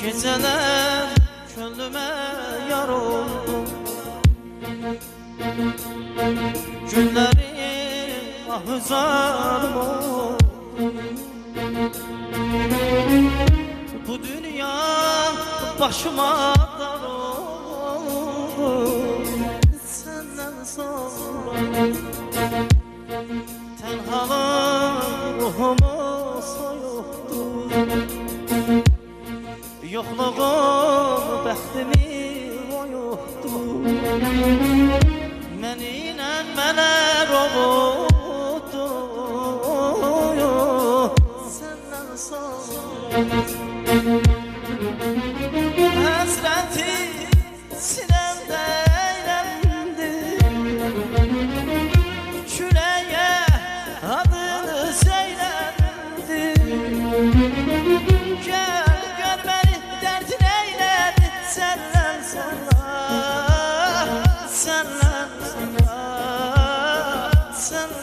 Geceler könlüme yar oldu, günlerim ahzarım oldu. Bu dünya başıma dar oldu, senden sonra tenhalığım ruhumu soyuttu. Yoxluğum bəxtimi oyuqdu, mənimlə mələr oldu. Səndən sonra həsrəti sinəmdə eyləndi, küləyə adını söyləndi. Gəl gör məni dərdin eylədi, səndən sonra, səndən sonra, səndən